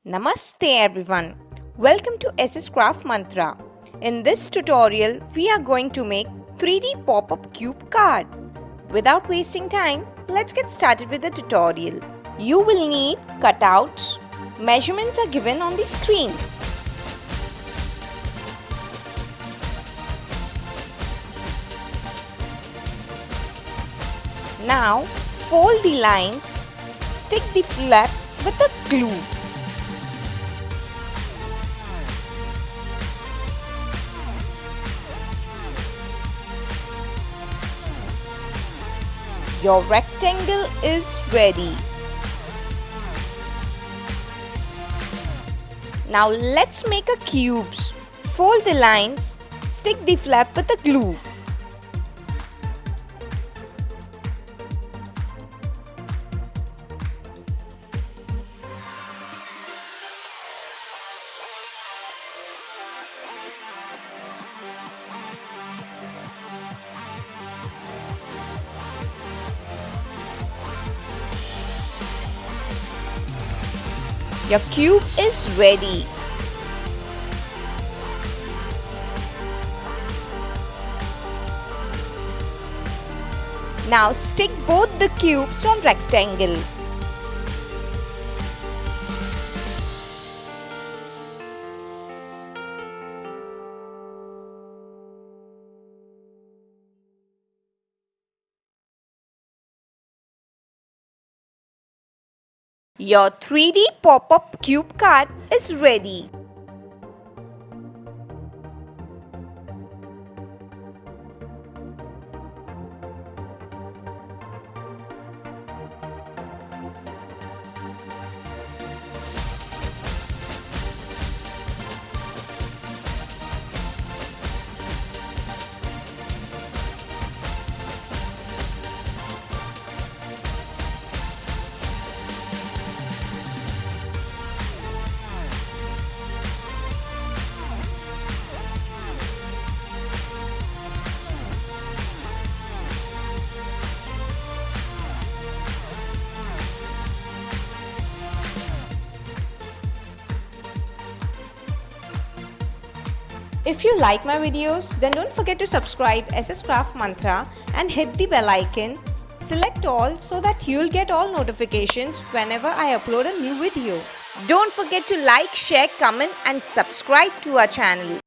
Namaste everyone. Welcome to SS Craft Mantra. In this tutorial, we are going to make 3D pop-up cube card. Without wasting time, let's get started with the tutorial. You will need cutouts. Measurements are given on the screen. Now, fold the lines. Stick the flap with the glue. Your rectangle is ready. Now let's make a cubes. Fold the lines, stick the flap with the glue. Your cube is ready. Now stick both the cubes on rectangle. Your 3D pop-up cube card is ready. If you like my videos, then don't forget to subscribe SS Craft Mantra and hit the bell icon. Select all so that you'll get all notifications whenever I upload a new video. Don't forget to like, share, comment and subscribe to our channel.